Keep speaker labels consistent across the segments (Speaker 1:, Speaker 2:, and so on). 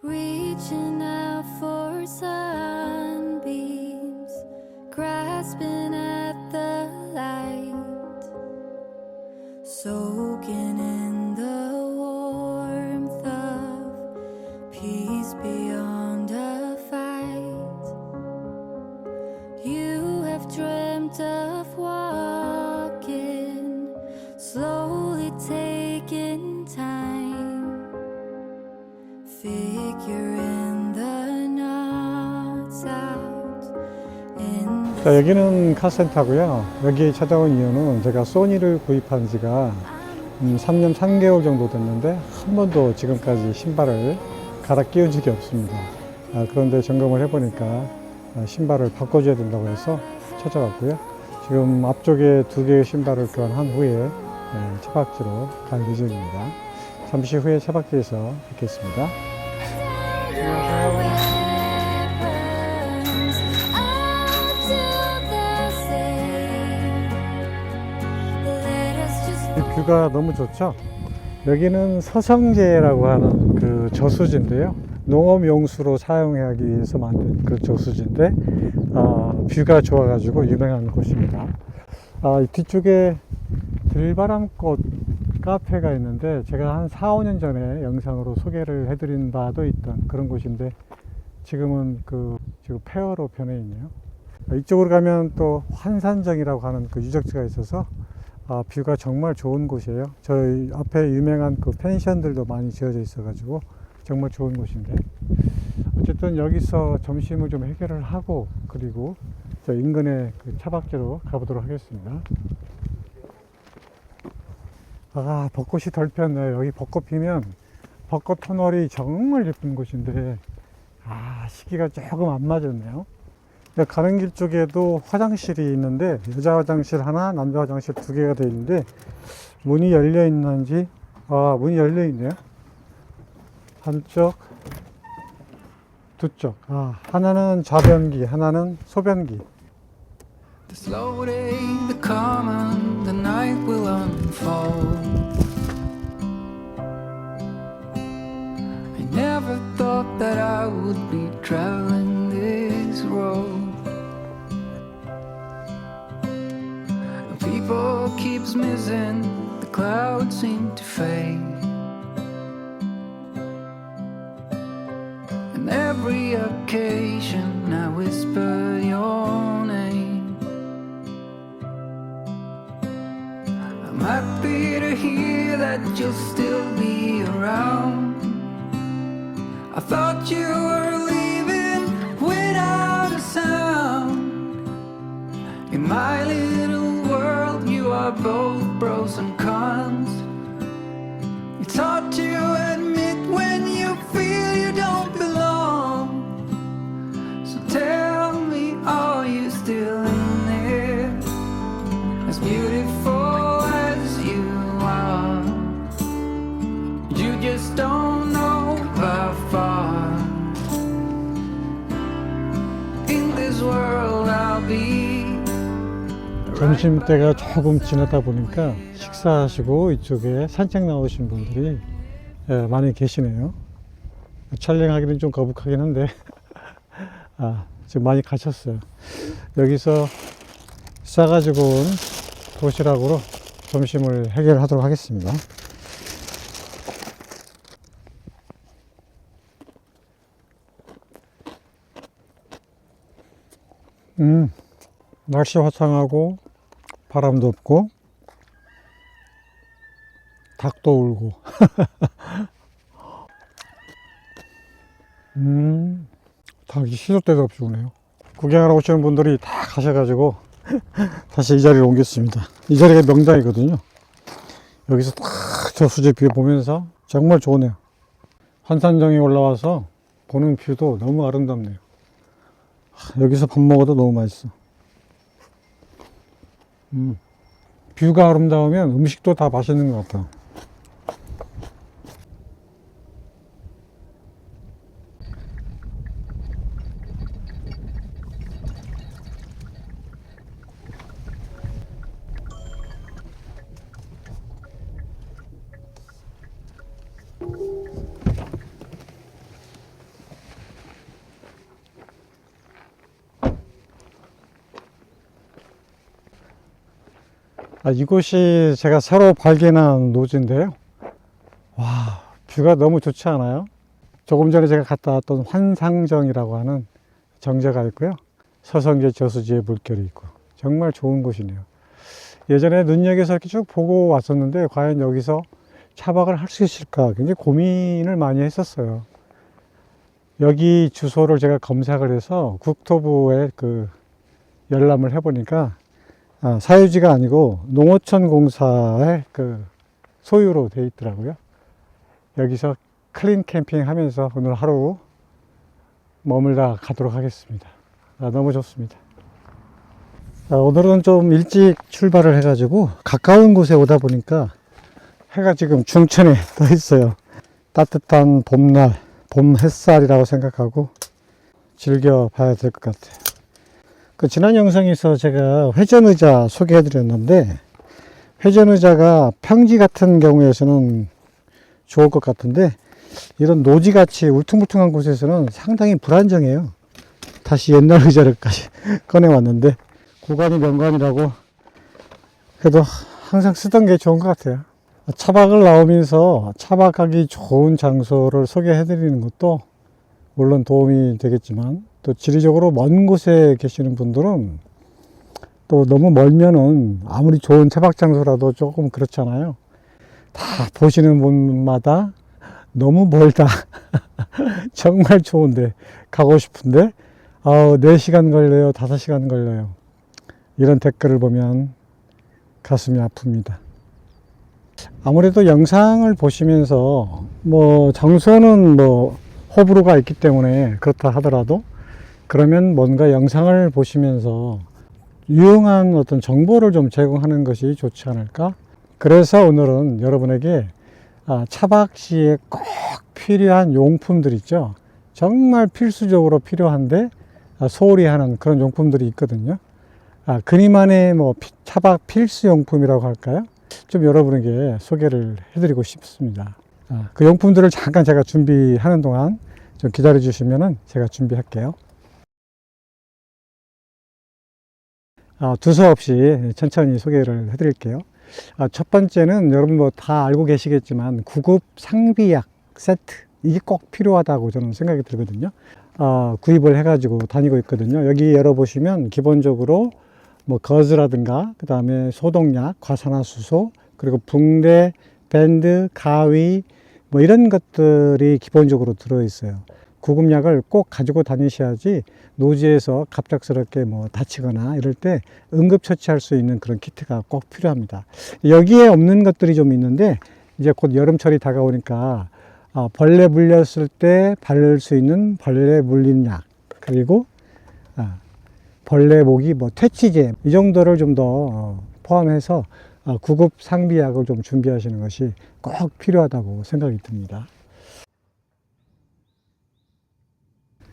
Speaker 1: reaching out for sunbeams, grasping at the light, soaking in the warmth of peace beyond a fight. You have dreamt of walking, slowly taking time, figuring the knots out in the
Speaker 2: 자, 여기는 카센터고요. 여기 찾아온 이유는 제가 소니를 구입한 지가 3년 3개월 정도 됐는데 한 번도 지금까지 신발을 갈아 끼운 적이 없습니다. 그런데 점검을 해보니까 신발을 바꿔줘야 된다고 해서 찾아왔고요. 지금 앞쪽에 2개의 신발을 교환한 후에 차박지로 갈 예정입니다. 잠시 후에 차박지에서 뵙겠습니다.
Speaker 1: weapons, all do the same. Let us just
Speaker 2: 이 뷰가 너무 좋죠? 여기는 서성제라고 하는 그 저수지인데요. 농업용수로 사용하기 위해서 만든 그 저수지인데 뷰가 좋아가지고 유명한 곳입니다. 이 뒤쪽에 들바람꽃 카페가 있는데 제가 한 4, 5년 전에 영상으로 소개를 해드린 바도 있던 그런 곳인데 지금은 지금 폐허로 변해 있네요. 이쪽으로 가면 또 환산정이라고 하는 그 유적지가 있어서 뷰가 정말 좋은 곳이에요. 저희 앞에 유명한 그 펜션들도 많이 지어져 있어 가지고 정말 좋은 곳인데 어쨌든 여기서 점심을 좀 해결을 하고 그리고 저 인근의 그 차박지로 가보도록 하겠습니다. 벚꽃이 덜 폈네요. 여기 벚꽃 피면 벚꽃 터널이 정말 예쁜 곳인데 시기가 조금 안 맞았네요. 가는 길 쪽에도 화장실이 있는데 여자 화장실 하나, 남자 화장실 2개가 되어 있는데 문이 열려 있는지 문이 열려 있네요. 한쪽, 두 쪽. 하나는 좌변기, 하나는 소변기.
Speaker 3: The slow day, the calm, and the night will unfold. I never thought that I would be traveling this road. People keeps missing, the clouds seem to fade. And every occasion I whisper your name. I'm happy to hear that you'll still be around. I thought you were leaving without a sound. In my little world, you are both pros and cons. It's hard to admit when you feel you don't belong. So tell me, are you still in there? As beautiful as you are, you just don't know how far in this world I'll be.
Speaker 2: 점심때가 조금 지나다 보니까 식사하시고 이쪽에 산책 나오신 분들이 많이 계시네요. 촬영하기는 좀 거북하긴 한데 지금 많이 가셨어요. 여기서 싸가지고 온 도시락으로 점심을 해결하도록 하겠습니다. 날씨 화창하고 바람도 없고 닭도 울고 닭이 시도 때도 없이 우네요. 구경하러 오시는 분들이 다 가셔가지고 다시 이 자리로 옮겼습니다. 이 자리가 명당이거든요. 여기서 딱 저수지 뷰 보면서 정말 좋으네요. 환산정이 올라와서 보는 뷰도 너무 아름답네요. 여기서 밥 먹어도 너무 맛있어. 뷰가 아름다우면 음식도 다 맛있는 것 같아요. 이곳이 제가 새로 발견한 노지인데요. 와, 뷰가 너무 좋지 않아요? 조금 전에 제가 갔다 왔던 환상정이라고 하는 정자가 있고요. 서성제 저수지에 물결이 있고 정말 좋은 곳이네요. 예전에 눈여겨서 이렇게 쭉 보고 왔었는데 과연 여기서 차박을 할 수 있을까 굉장히 고민을 많이 했었어요. 여기 주소를 제가 검색을 해서 국토부에 그 열람을 해보니까 사유지가 아니고 농어촌 공사의 그 소유로 돼 있더라고요. 여기서 클린 캠핑 하면서 오늘 하루 머물다 가도록 하겠습니다. 너무 좋습니다. 오늘은 좀 일찍 출발을 해가지고 가까운 곳에 오다 보니까 해가 지금 중천에 떠 있어요. 따뜻한 봄날, 봄 햇살이라고 생각하고 즐겨 봐야 될 것 같아요. 지난 영상에서 제가 회전의자 소개해 드렸는데, 회전의자가 평지 같은 경우에서는 좋을 것 같은데 이런 노지같이 울퉁불퉁한 곳에서는 상당히 불안정해요. 다시 옛날 의자를까지 꺼내 왔는데 구간이 명관이라고 그래도 항상 쓰던 게 좋은 것 같아요. 차박을 나오면서 차박하기 좋은 장소를 소개해 드리는 것도 물론 도움이 되겠지만, 또 지리적으로 먼 곳에 계시는 분들은 또 너무 멀면은 아무리 좋은 차박 장소라도 조금 그렇잖아요. 다 보시는 분마다 너무 멀다 정말 좋은데 가고 싶은데 4시간 걸려요, 5시간 걸려요, 이런 댓글을 보면 가슴이 아픕니다. 아무래도 영상을 보시면서 장소는 호불호가 있기 때문에 그렇다 하더라도, 그러면 뭔가 영상을 보시면서 유용한 어떤 정보를 좀 제공하는 것이 좋지 않을까. 그래서 오늘은 여러분에게 차박 시에 꼭 필요한 용품들 있죠. 정말 필수적으로 필요한데 소홀히 하는 그런 용품들이 있거든요. 그니만의 차박 필수 용품이라고 할까요? 좀 여러분에게 소개를 해드리고 싶습니다. 그 용품들을 잠깐 제가 준비하는 동안 좀 기다려 주시면 제가 준비할게요. 두서없이 천천히 소개를 해드릴게요. 첫 번째는 여러분 다 알고 계시겠지만 구급 상비약 세트, 이게 꼭 필요하다고 저는 생각이 들거든요. 구입을 해가지고 다니고 있거든요. 여기 열어보시면 기본적으로 거즈라든가 그 다음에 소독약, 과산화수소, 그리고 붕대, 밴드, 가위 이런 것들이 기본적으로 들어있어요. 구급약을 꼭 가지고 다니셔야지 노지에서 갑작스럽게 다치거나 이럴 때 응급처치할 수 있는 그런 키트가 꼭 필요합니다. 여기에 없는 것들이 좀 있는데, 이제 곧 여름철이 다가오니까 벌레 물렸을 때 바를 수 있는 벌레 물린 약, 그리고 벌레 모기 퇴치제, 이 정도를 좀 더 포함해서 구급 상비약을 좀 준비하시는 것이 꼭 필요하다고 생각이 듭니다.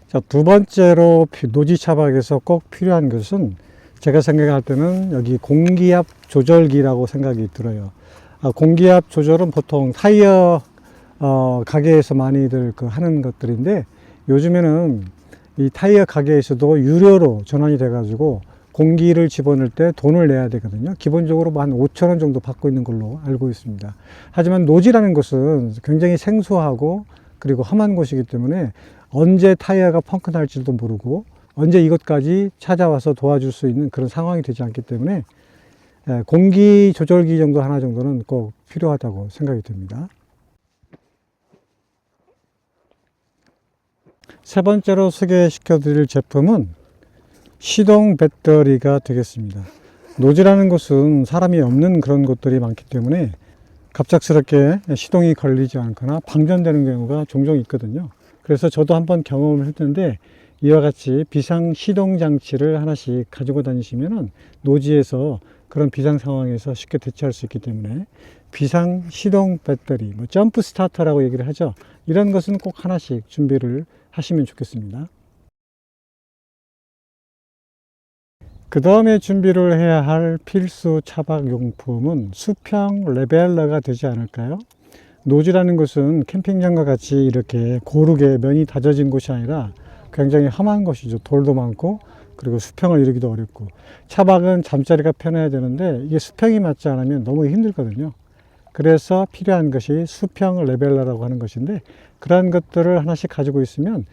Speaker 2: 자, 두 번째로 노지 차박에서 꼭 필요한 것은 제가 생각할 때는 여기 공기압 조절기라고 생각이 들어요. 공기압 조절은 보통 타이어 가게에서 많이들 하는 것들인데, 요즘에는 이 타이어 가게에서도 유료로 전환이 돼 가지고 공기를 집어넣을 때 돈을 내야 되거든요. 기본적으로 한 5,000원 정도 받고 있는 걸로 알고 있습니다. 하지만 노지라는 것은 굉장히 생소하고 그리고 험한 곳이기 때문에 언제 타이어가 펑크 날지도 모르고 언제 이것까지 찾아와서 도와줄 수 있는 그런 상황이 되지 않기 때문에 공기 조절기 정도 하나 정도는 꼭 필요하다고 생각이 듭니다. 세 번째로 소개시켜 드릴 제품은 시동 배터리가 되겠습니다. 노지라는 곳은 사람이 없는 그런 곳들이 많기 때문에 갑작스럽게 시동이 걸리지 않거나 방전되는 경우가 종종 있거든요. 그래서 저도 한번 경험을 했는데, 이와 같이 비상 시동 장치를 하나씩 가지고 다니시면은 노지에서 그런 비상 상황에서 쉽게 대처할 수 있기 때문에 비상 시동 배터리, 점프 스타터라고 얘기를 하죠. 이런 것은 꼭 하나씩 준비를 하시면 좋겠습니다. 그 다음에 준비를 해야 할 필수 차박 용품은 수평 레벨러가 되지 않을까요? 노지라는 곳은 캠핑장과 같이 이렇게 고르게 면이 다져진 곳이 아니라 굉장히 험한 곳이죠. 돌도 많고 그리고 수평을 이루기도 어렵고, 차박은 잠자리가 편해야 되는데 이게 수평이 맞지 않으면 너무 힘들거든요. 그래서 필요한 것이 수평 레벨러라고 하는 것인데, 그러한 것들을 하나씩 가지고 있으면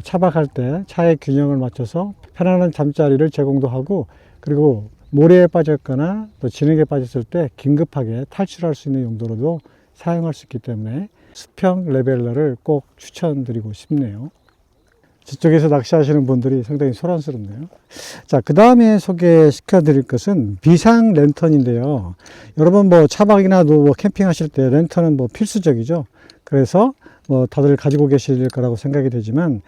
Speaker 2: 차박할 때 차의 균형을 맞춰서 편안한 잠자리를 제공도 하고, 그리고 모래에 빠졌거나 또 진흙에 빠졌을 때 긴급하게 탈출할 수 있는 용도로도 사용할 수 있기 때문에 수평 레벨러를 꼭 추천드리고 싶네요. 저쪽에서 낚시하시는 분들이 상당히 소란스럽네요. 자, 그 다음에 소개시켜 드릴 것은 비상 랜턴인데요. 여러분 뭐 차박이나 뭐 캠핑 하실 때 랜턴은 뭐 필수적이죠. 그래서 뭐 다들 가지고 계실 거라고 생각이 되지만,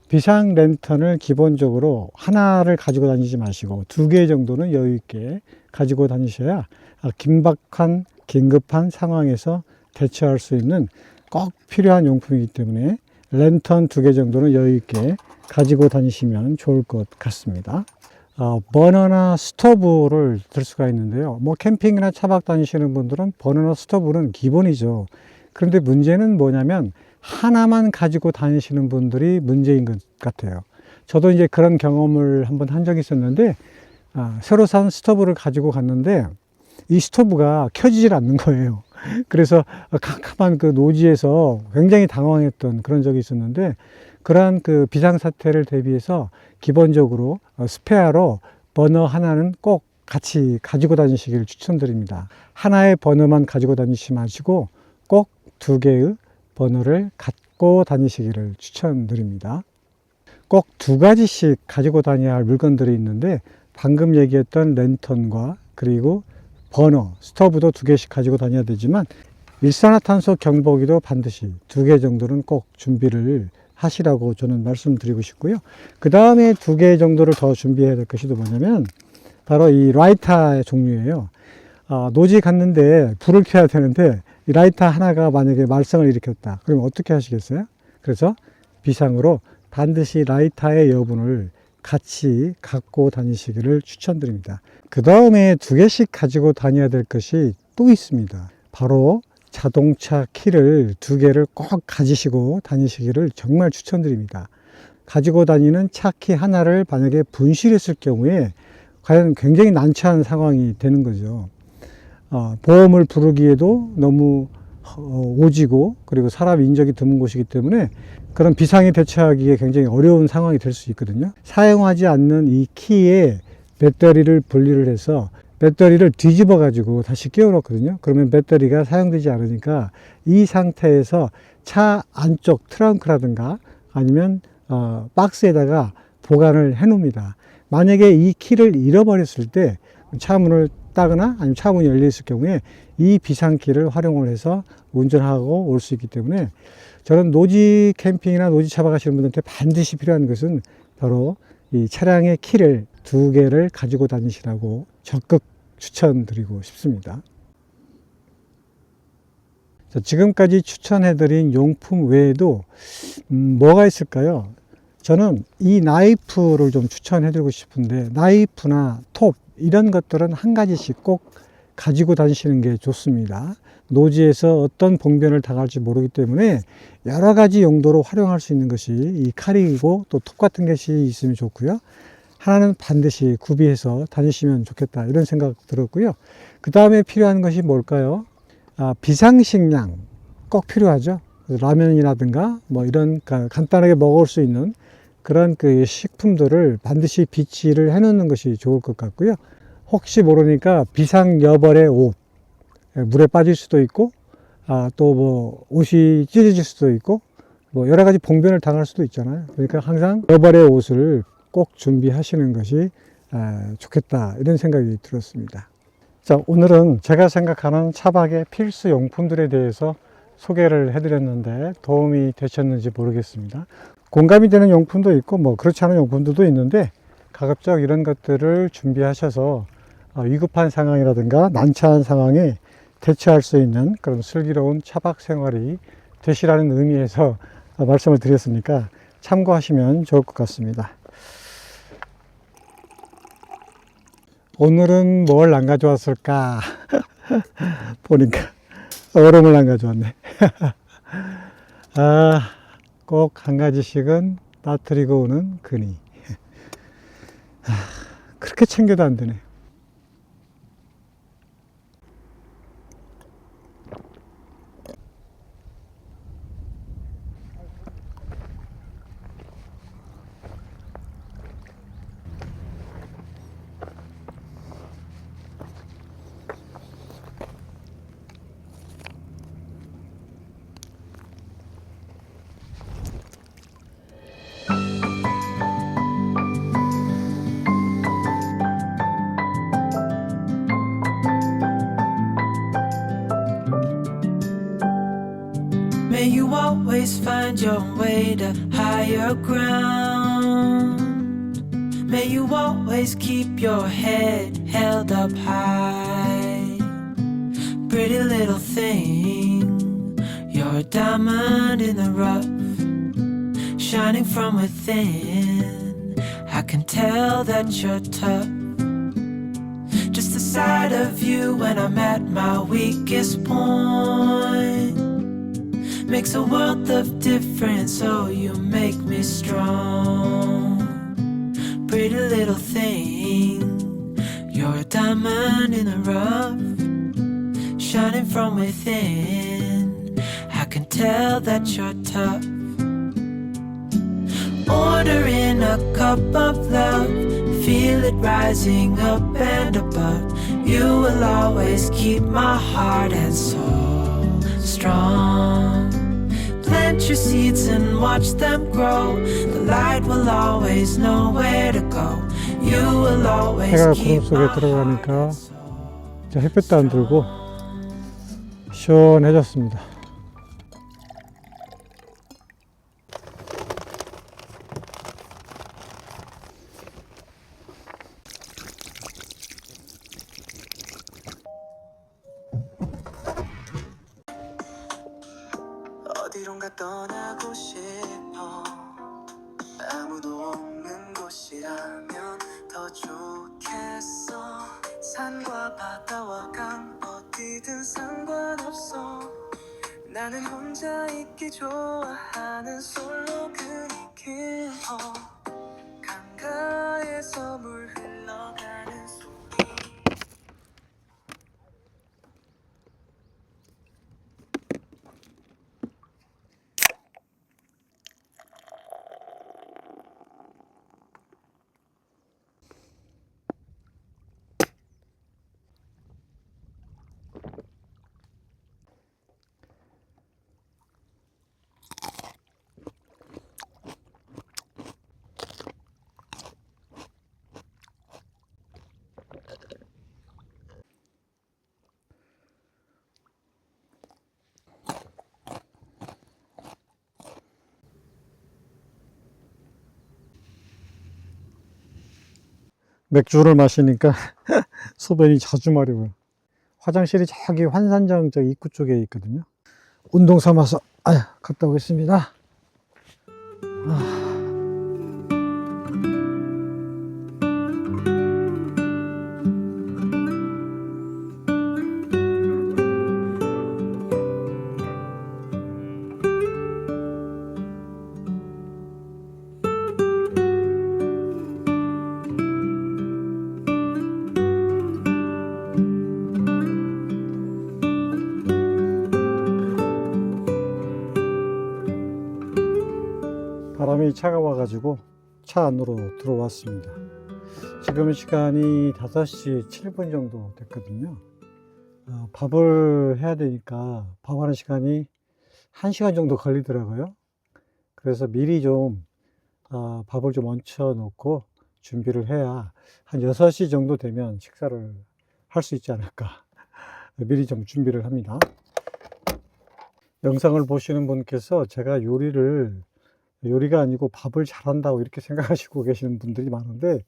Speaker 2: 비상 랜턴을 기본적으로 하나를 가지고 다니지 마시고 2개 정도는 여유 있게 가지고 다니셔야 긴박한 긴급한 상황에서 대처할 수 있는 꼭 필요한 용품이기 때문에 랜턴 2개 정도는 여유 있게 가지고 다니시면 좋을 것 같습니다. 버너나 스토브를 들 수가 있는데요. 뭐 캠핑이나 차박 다니시는 분들은 버너나 스토브는 기본이죠. 그런데 문제는 뭐냐면 하나만 가지고 다니시는 분들이 문제인 것 같아요. 저도 이제 그런 경험을 한번 한 적이 있었는데, 새로 산 스토브를 가지고 갔는데 이 스토브가 켜지질 않는 거예요. 그래서 캄캄한 그 노지에서 굉장히 당황했던 그런 적이 있었는데, 그러한 그 비상사태를 대비해서 기본적으로 스페어로 버너 하나는 꼭 같이 가지고 다니시기를 추천드립니다. 하나의 버너만 가지고 다니시지 마시고 꼭 2개의 버너를 갖고 다니시기를 추천드립니다. 꼭 2가지씩 가지고 다녀야 할 물건들이 있는데, 방금 얘기했던 랜턴과 그리고 버너, 스토브도 2개씩 가지고 다녀야 되지만, 일산화탄소 경보기도 반드시 2개 정도는 꼭 준비를 하시라고 저는 말씀드리고 싶고요. 그 다음에 2개 정도를 더 준비해야 될 것이 또 뭐냐면 바로 이 라이터의 종류예요. 노지 갔는데 불을 켜야 되는데 이 라이터 하나가 만약에 말썽을 일으켰다. 그럼 어떻게 하시겠어요? 그래서 비상으로 반드시 라이터의 여분을 같이 갖고 다니시기를 추천드립니다. 그 다음에 2개씩 가지고 다녀야 될 것이 또 있습니다. 바로 자동차 키를 2개를 꼭 가지시고 다니시기를 정말 추천드립니다. 가지고 다니는 차 키 하나를 만약에 분실했을 경우에 과연 굉장히 난처한 상황이 되는 거죠. 보험을 부르기에도 너무 오지고, 그리고 사람 인적이 드문 곳이기 때문에 그런 비상에 대처하기에 굉장히 어려운 상황이 될 수 있거든요. 사용하지 않는 이 키에 배터리를 분리를 해서 배터리를 뒤집어 가지고 다시 끼워 놓거든요. 그러면 배터리가 사용되지 않으니까 이 상태에서 차 안쪽 트렁크라든가 아니면 박스에다가 보관을 해 놓습니다. 만약에 이 키를 잃어버렸을 때 차문을 따거나 아니면 차문이 열려 있을 경우에 이 비상키를 활용을 해서 운전하고 올 수 있기 때문에, 저는 노지 캠핑이나 노지 차박하시는 분들한테 반드시 필요한 것은 바로 이 차량의 키를 2개를 가지고 다니시라고 적극 추천드리고 싶습니다. 자, 지금까지 추천해드린 용품 외에도 뭐가 있을까요? 저는 이 나이프를 좀 추천해드리고 싶은데, 나이프나 톱 이런 것들은 한 가지씩 꼭 가지고 다니시는 게 좋습니다. 노지에서 어떤 봉변을 당할지 모르기 때문에 여러 가지 용도로 활용할 수 있는 것이 이 칼이고, 또 톱 같은 것이 있으면 좋고요. 하나는 반드시 구비해서 다니시면 좋겠다, 이런 생각 들었고요. 그 다음에 필요한 것이 뭘까요? 비상식량 꼭 필요하죠. 라면이라든가 뭐 이런 간단하게 먹을 수 있는 그런 그 식품들을 반드시 비치를 해 놓는 것이 좋을 것 같고요. 혹시 모르니까 비상여벌의 옷, 물에 빠질 수도 있고, 또 뭐 옷이 찢어질 수도 있고, 뭐 여러 가지 봉변을 당할 수도 있잖아요. 그러니까 항상 여벌의 옷을 꼭 준비하시는 것이 좋겠다, 이런 생각이 들었습니다. 자, 오늘은 제가 생각하는 차박의 필수 용품들에 대해서 소개를 해드렸는데 도움이 되셨는지 모르겠습니다. 공감이 되는 용품도 있고 뭐 그렇지 않은 용품들도 있는데, 가급적 이런 것들을 준비하셔서 위급한 상황이라든가 난처한 상황에 대처할 수 있는 그런 슬기로운 차박 생활이 되시라는 의미에서 말씀을 드렸으니까 참고하시면 좋을 것 같습니다. 오늘은 뭘 안 가져왔을까 보니까 얼음을 안 가져왔네. 꼭 한 가지씩은 빠뜨리고 오는 근이. 그렇게 챙겨도 안 되네.
Speaker 4: May you always find your way to higher ground. May you always keep your head held up high. Pretty little thing, you're a diamond in the rough, shining from within. I can tell that you're tough. Just the sight of you when I'm at my weakest point makes a world of difference, oh you make me strong. Pretty little thing, you're a diamond in the rough, shining from within. I can tell that you're tough. Ordering a cup of love, feel it rising up and above. You will always keep my heart and soul strong. Plant your seeds and watch them grow. The light will always know where to go. You will always
Speaker 2: 해가
Speaker 4: keep
Speaker 2: 구름 속에
Speaker 4: my heart
Speaker 2: 들어가니까
Speaker 4: and soul.
Speaker 2: 이제 햇볕도 안 들고 시원해졌습니다.
Speaker 5: 어디론가 떠나고 싶어. 아무도 없는 곳이라면 더 좋겠어. 산과 바다와 강 어디든 상관없어. 나는 혼자 있기 좋아하는 솔로 그니긴 강가에서 물 흘러가는 소리.
Speaker 2: 맥주를 마시니까 소변이 자주 마려워요. 화장실이 저기 환산정 저 입구 쪽에 있거든요. 운동 삼아서 갔다 오겠습니다. 바람이 차가워가지고 차 안으로 들어왔습니다. 지금 시간이 5시 7분 정도 됐거든요. 밥을 해야 되니까 밥하는 시간이 1시간 정도 걸리더라고요. 그래서 미리 좀 밥을 좀 얹혀 놓고 준비를 해야 한 6시 정도 되면 식사를 할 수 있지 않을까. 미리 좀 준비를 합니다. 영상을 보시는 분께서 제가 요리가 아니고 밥을 잘한다고 이렇게 생각하시고 계시는 분들이 많은데,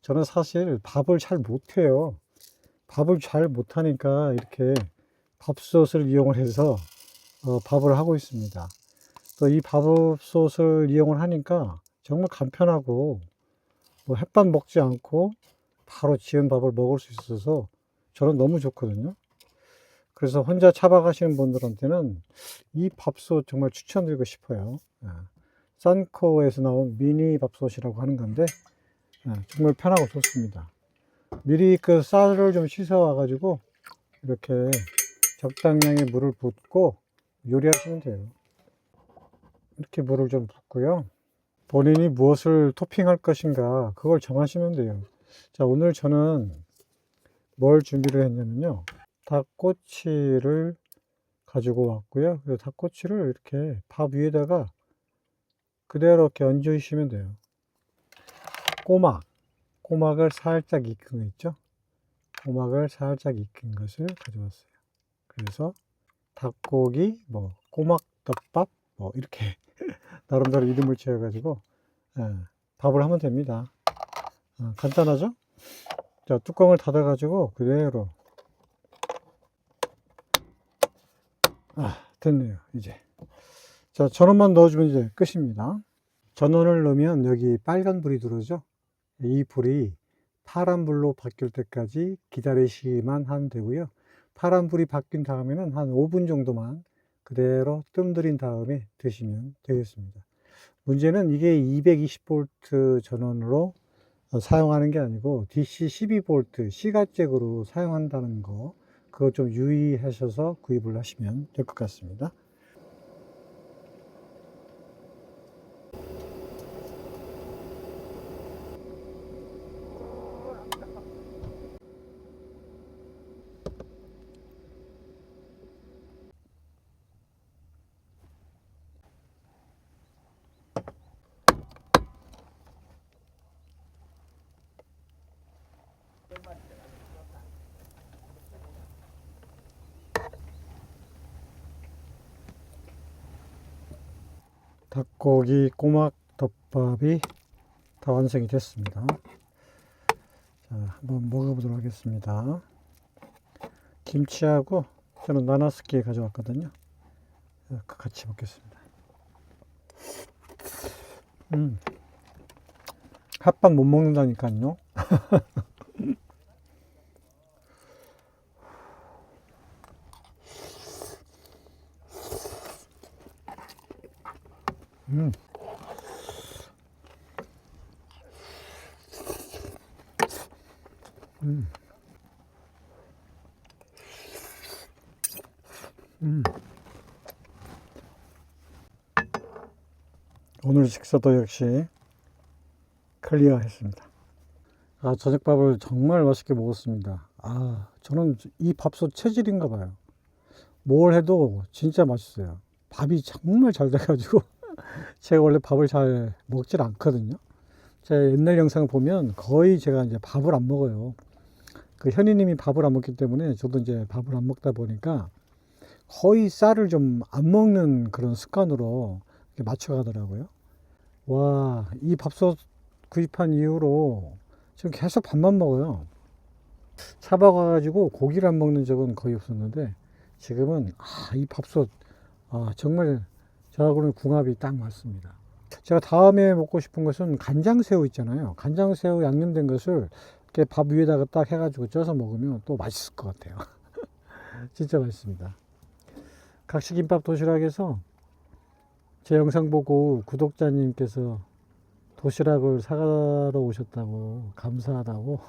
Speaker 2: 저는 사실 밥을 잘 못해요. 밥을 잘 못하니까 이렇게 밥솥을 이용을 해서 밥을 하고 있습니다. 또 이 밥솥을 이용을 하니까 정말 간편하고 뭐 햇밥 먹지 않고 바로 지은 밥을 먹을 수 있어서 저는 너무 좋거든요. 그래서 혼자 차박하시는 분들한테는 이 밥솥 정말 추천드리고 싶어요. 산코에서 나온 미니 밥솥이라고 하는 건데, 정말 편하고 좋습니다. 미리 그 쌀을 좀 씻어 와가지고 이렇게 적당량의 물을 붓고 요리하시면 돼요. 이렇게 물을 좀 붓고요. 본인이 무엇을 토핑할 것인가 그걸 정하시면 돼요. 자, 오늘 저는 뭘 준비를 했냐면요. 닭꼬치를 가지고 왔고요. 그 닭꼬치를 이렇게 밥 위에다가 그대로 이렇게 얹어 주시면 돼요. 꼬막을 살짝 익힌 거 있죠? 꼬막을 살짝 익힌 것을 가져왔어요. 그래서 닭고기, 꼬막덮밥, 이렇게 나름대로 이름을 지어가지고 밥을 하면 됩니다. 간단하죠? 자, 뚜껑을 닫아가지고 그대로 됐네요. 이제 자, 전원만 넣어주면 이제 끝입니다. 전원을 넣으면 여기 빨간 불이 들어오죠. 이 불이 파란 불로 바뀔 때까지 기다리시기만 하면 되고요. 파란 불이 바뀐 다음에는 한 5분 정도만 그대로 뜸 들인 다음에 드시면 되겠습니다. 문제는 이게 220V 전원으로 사용하는 게 아니고 DC 12V 시가잭으로 사용한다는 거, 그거 좀 유의하셔서 구입을 하시면 될 것 같습니다. 닭고기 꼬막 덮밥이 다 완성이 됐습니다. 자, 한번 먹어보도록 하겠습니다. 김치하고 저는 나나스키 가져왔거든요. 같이 먹겠습니다. 핫밥 못 먹는다니까요. 오늘 식사도 역시 클리어 했습니다. 저녁밥을 정말 맛있게 먹었습니다. 저는 이 밥솥 체질인가 봐요. 뭘 해도 진짜 맛있어요. 밥이 정말 잘 돼가지고 제가 원래 밥을 잘 먹질 않거든요. 제 옛날 영상을 보면 거의 제가 이제 밥을 안 먹어요. 그 현이님이 밥을 안 먹기 때문에 저도 이제 밥을 안 먹다 보니까 거의 쌀을 좀 안 먹는 그런 습관으로 맞춰가더라고요. 와, 이 밥솥 구입한 이후로 지금 계속 밥만 먹어요. 차박 와가지고 고기를 안 먹는 적은 거의 없었는데 지금은 이 밥솥 정말 저하고는 궁합이 딱 맞습니다. 제가 다음에 먹고 싶은 것은 간장새우 있잖아요. 간장새우 양념된 것을 이렇게 밥 위에다가 딱 해가지고 쪄서 먹으면 또 맛있을 것 같아요. 진짜 맛있습니다. 각시김밥 도시락에서 제 영상 보고 구독자님께서 도시락을 사가러 오셨다고, 감사하다고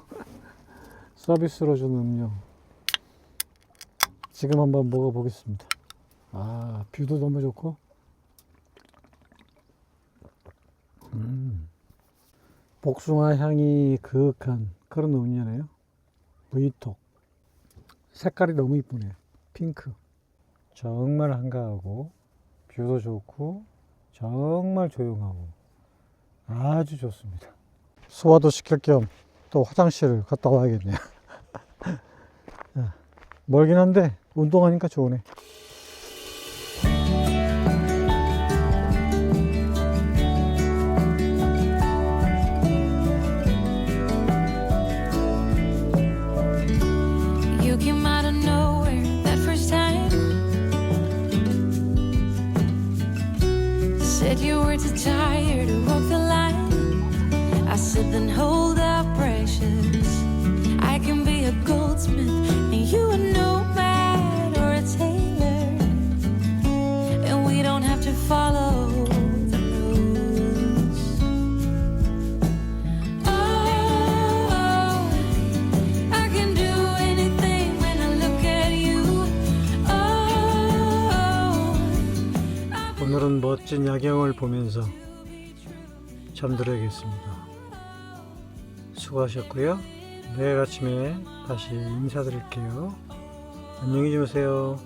Speaker 2: 서비스로 준 음료 지금 한번 먹어보겠습니다. 뷰도 너무 좋고 복숭아 향이 그윽한 그런 음료네요. 무이톡 색깔이 너무 이쁘네요. 핑크. 정말 한가하고 뷰도 좋고 정말 조용하고 아주 좋습니다. 소화도 시킬 겸 또 화장실을 갔다 와야겠네요. 멀긴 한데 운동하니까 좋으네.
Speaker 1: You came out of nowhere that first time. Said you were too tired to walk the line. I said then hold up, precious. I can be a goldsmith and you a nomad or a tailor, and we don't have to follow the rules. Oh,
Speaker 2: 오늘은 멋진 야경을 보면서 잠들어야겠습니다. 수고하셨고요. 내일 아침에 다시 인사드릴게요. 안녕히 주무세요.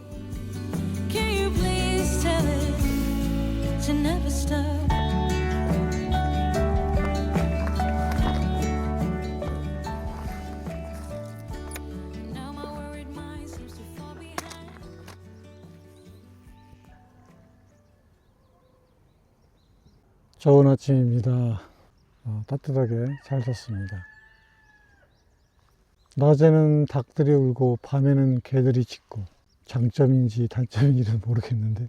Speaker 1: Can you please tell it to never stop? Now my worried mind seems to fall behind.
Speaker 2: 좋은 아침입니다. 따뜻하게 잘 잤습니다. 낮에는 닭들이 울고 밤에는 개들이 짖고 장점인지 단점인지는 모르겠는데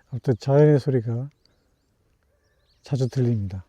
Speaker 2: 아무튼 자연의 소리가 자주 들립니다.